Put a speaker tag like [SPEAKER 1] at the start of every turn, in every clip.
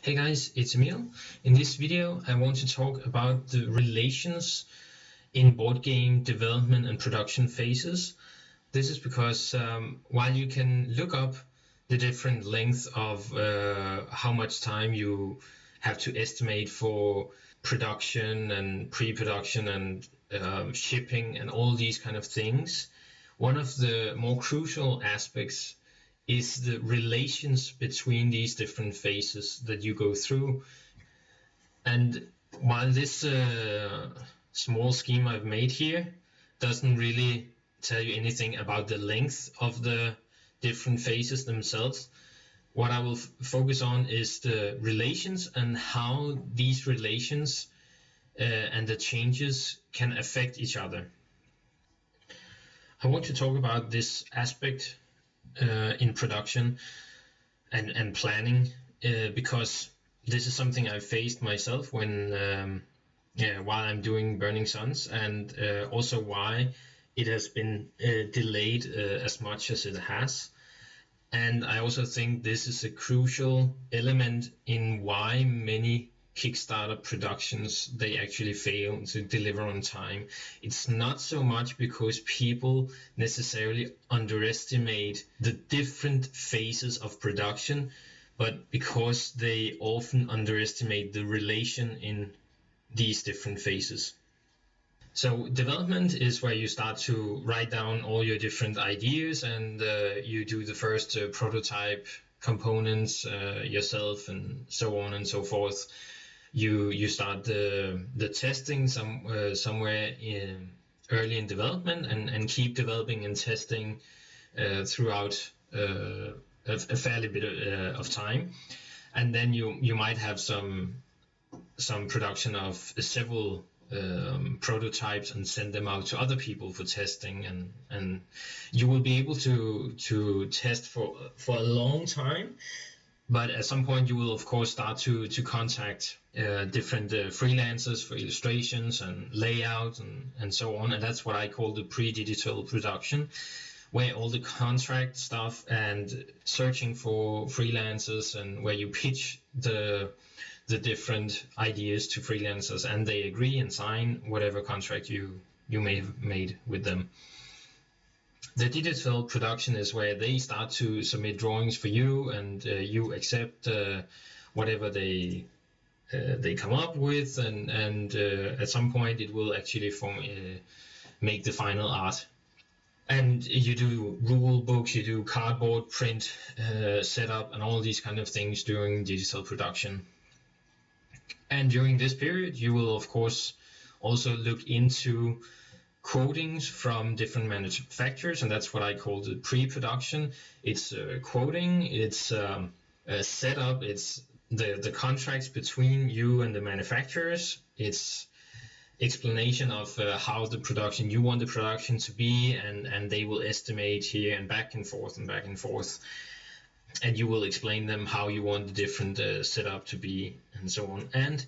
[SPEAKER 1] Hey guys, it's Emil. In this video, I want to talk about the relations in board game development and production phases. This is because while you can look up the different length of how much time you have to estimate for production and pre-production and shipping and all these kind of things, one of the more crucial aspects is the relations between these different phases that you go through. And while this small scheme I've made here doesn't really tell you anything about the length of the different phases themselves, what I will focus on is the relations and how these relations and the changes can affect each other. I want to talk about this aspect in production and planning because this is something I've faced myself when while I'm doing Burning Suns, and also why it has been delayed as much as it has. And I also think this is a crucial element in why many Kickstarter productions, they actually fail to deliver on time. It's not so much because people necessarily underestimate the different phases of production, but because they often underestimate the relation in these different phases. So development is where you start to write down all your different ideas, and you do the first prototype components yourself, and so on and so forth. You start the testing somewhere early in development, and keep developing and testing throughout a fairly bit of time, and then you might have some production of several prototypes and send them out to other people for testing, and you will be able to test for a long time. But at some point you will of course start to contact different freelancers for illustrations and layout and so on, and that's what I call the pre-digital production, where all the contract stuff and searching for freelancers, and where you pitch the different ideas to freelancers and they agree and sign whatever contract you may have made with them. The digital production is where they start to submit drawings for you, and you accept whatever they come up with, and at some point it will actually make the final art. And you do rule books, you do cardboard print setup, and all these kind of things during digital production. And during this period, you will of course also look into quotings from different manufacturers, and that's what I call the pre-production. It's quoting, it's a setup, it's the contracts between you and the manufacturers, it's explanation of how the production, you want the production to be, and they will estimate here and back and forth, and you will explain them how you want the different setup to be, and so on. And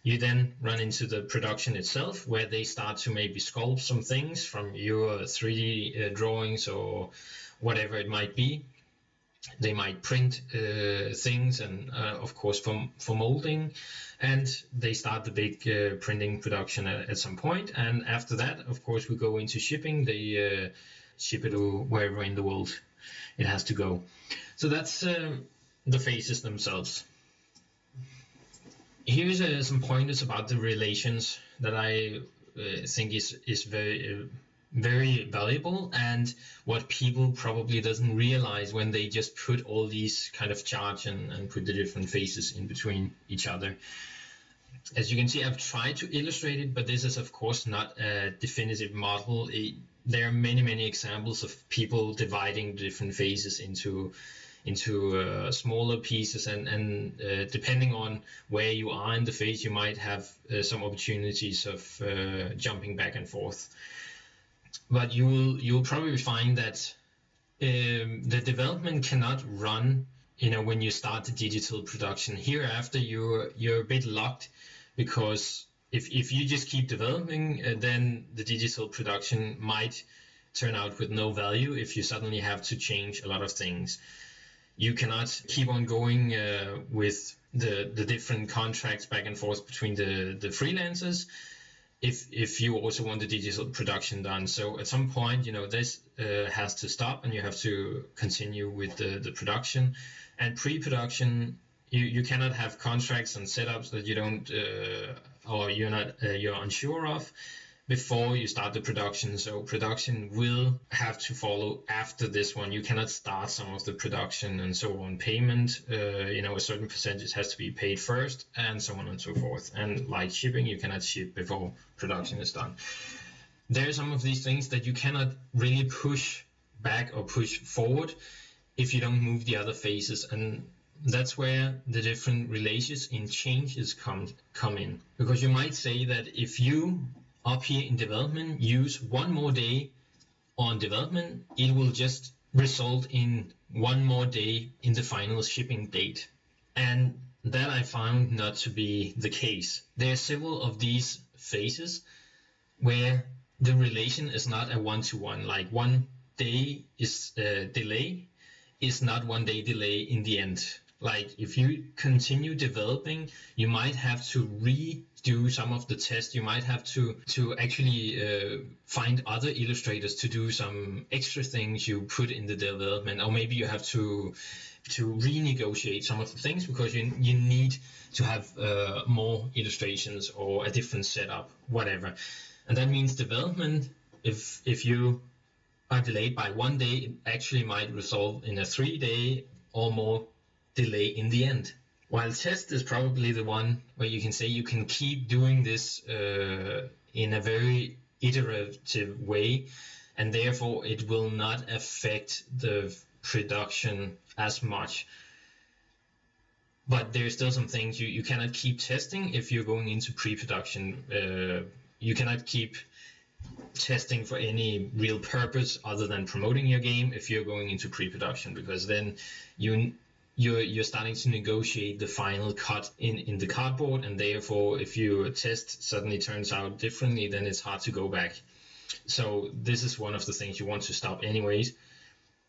[SPEAKER 1] you then run into the production itself, where they start to maybe sculpt some things from your 3D drawings or whatever it might be. They might print things, and of course for molding, and they start the big printing production at some point. And after that, of course, we go into shipping. They ship it to wherever in the world it has to go. So that's the phases themselves. Here's some pointers about the relations that I think is very very valuable, and what people probably doesn't realize when they just put all these kind of charts and put the different phases in between each other. As you can see, I've tried to illustrate it, but this is of course not a definitive model. There are many examples of people dividing the different phases into smaller pieces, and depending on where you are in the phase, you might have some opportunities of jumping back and forth. But you'll probably find that the development cannot run, when you start the digital production. Hereafter, you're a bit locked, because if you just keep developing, then the digital production might turn out with no value if you suddenly have to change a lot of things. You cannot keep on going with the different contracts back and forth between the freelancers if you also want the digital production done. So at some point, this has to stop, and you have to continue with the production. And pre-production, you cannot have contracts and setups that you don't or you're unsure of before you start the production. So production will have to follow after this one. You cannot start some of the production and so on. Payment, a certain percentage has to be paid first, and so on and so forth. And like shipping, you cannot ship before production is done. There are some of these things that you cannot really push back or push forward if you don't move the other phases, and that's where the different relations in changes come in. Because you might say that if you up here in development use one more day on development, it will just result in one more day in the final shipping date. And that I found not to be the case. There are several of these phases where the relation is not a one-to-one, like 1 day is delay is not 1 day delay in the end. Like if you continue developing, you might have to redo some of the tests. You might have to actually find other illustrators to do some extra things you put in the development, or maybe you have to renegotiate some of the things because you need to have more illustrations or a different setup, whatever. And that means development, if you are delayed by 1 day, it actually might result in a 3-day or more delay in the end. While test is probably the one where you can say you can keep doing this in a very iterative way, and therefore it will not affect the production as much. But there's still some things you cannot keep testing if you're going into pre-production. You cannot keep testing for any real purpose other than promoting your game if you're going into pre-production, because then you're starting to negotiate the final cut in the cardboard, and therefore if your test suddenly turns out differently, then it's hard to go back. So this is one of the things you want to stop anyways,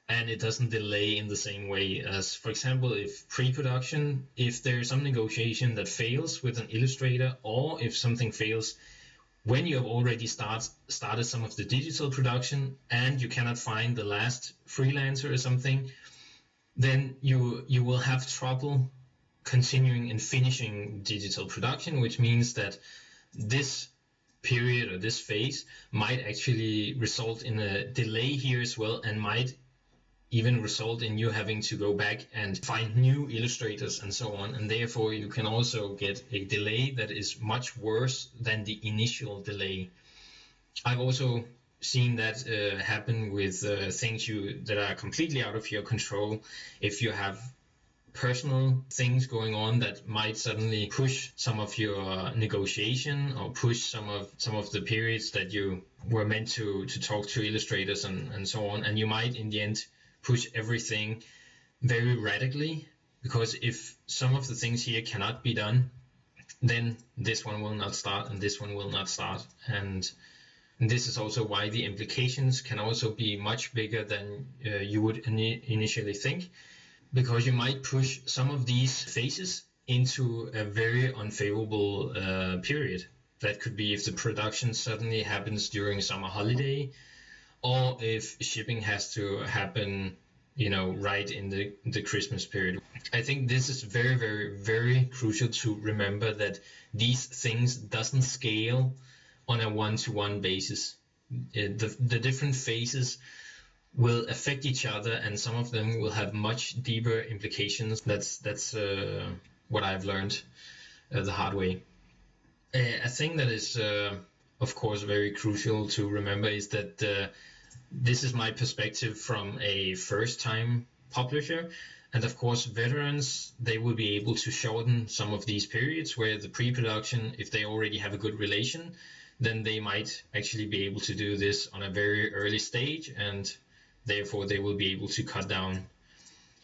[SPEAKER 1] and it doesn't delay in the same way as, for example, if pre-production, if there's some negotiation that fails with an illustrator, or if something fails when you have already started some of the digital production and you cannot find the last freelancer or something, then you will have trouble continuing and finishing digital production, which means that this period or this phase might actually result in a delay here as well, and might even result in you having to go back and find new illustrators and so on, and therefore you can also get a delay that is much worse than the initial delay. I've also seen that happen with things that are completely out of your control. If you have personal things going on that might suddenly push some of your negotiation, or push some of the periods that you were meant to talk to illustrators and so on, and you might in the end push everything very radically, because if some of the things here cannot be done, then this one will not start and this one will not start. And this is also why the implications can also be much bigger than you would initially think, because you might push some of these phases into a very unfavorable period. That could be if the production suddenly happens during summer holiday, or if shipping has to happen, right in the Christmas period. I think this is very, very, very crucial to remember, that these things doesn't scale on a one-to-one basis. The different phases will affect each other, and some of them will have much deeper implications. That's what I've learned the hard way. A thing that is, of course, very crucial to remember is that this is my perspective from a first-time publisher, and of course veterans, they will be able to shorten some of these periods where the pre-production, if they already have a good relation, then they might actually be able to do this on a very early stage, and therefore they will be able to cut down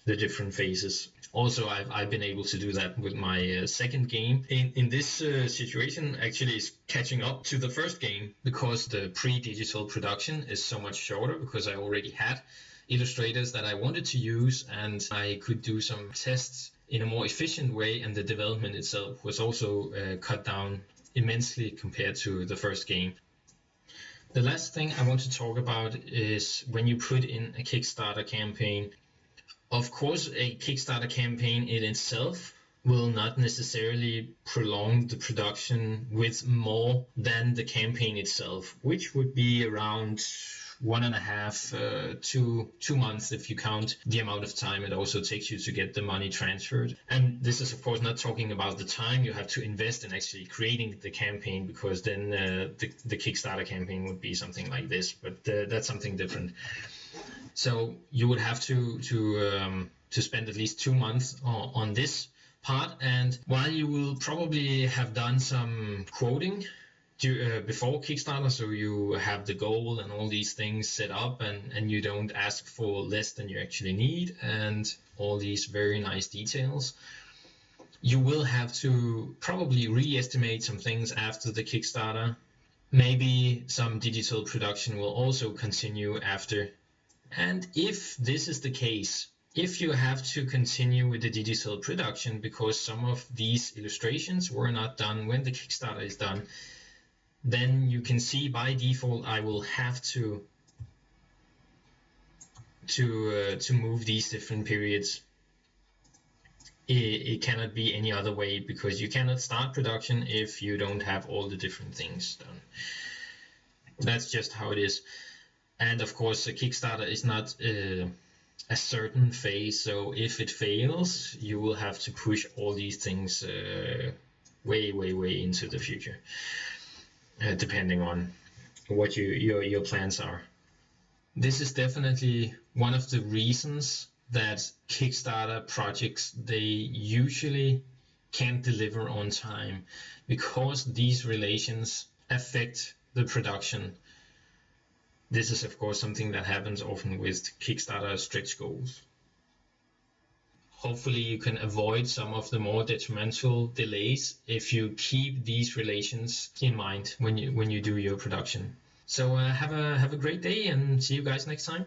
[SPEAKER 1] the different phases. Also, I've been able to do that with my second game. In this situation, actually is catching up to the first game, because the pre-digital production is so much shorter, because I already had illustrators that I wanted to use, and I could do some tests in a more efficient way, and the development itself was also cut down immensely compared to the first game. The last thing I want to talk about is when you put in a Kickstarter campaign. Of course, a Kickstarter campaign in itself will not necessarily prolong the production with more than the campaign itself, which would be around 1.5 to 2 months if you count the amount of time it also takes you to get the money transferred. And this is of course not talking about the time you have to invest in actually creating the campaign, because then the Kickstarter campaign would be something like this, but that's something different. So you would have to spend at least 2 months on this part, and while you will probably have done some quoting before Kickstarter, so you have the goal and all these things set up, and you don't ask for less than you actually need, and all these very nice details, you will have to probably re-estimate some things after the Kickstarter. Maybe some digital production will also continue after. And if this is the case, if you have to continue with the digital production because some of these illustrations were not done when the Kickstarter is done, then you can see by default I will have to move these different periods. It cannot be any other way, because you cannot start production if you don't have all the different things done. That's just how it is. And of course, the Kickstarter is not a certain phase, so if it fails, you will have to push all these things way into the future, depending on what your plans are. This is definitely one of the reasons that Kickstarter projects, they usually can't deliver on time, because these relations affect the production. This is of course something that happens often with Kickstarter stretch goals. Hopefully you can avoid some of the more detrimental delays if you keep these relations in mind when you do your production. So have a great day, and see you guys next time.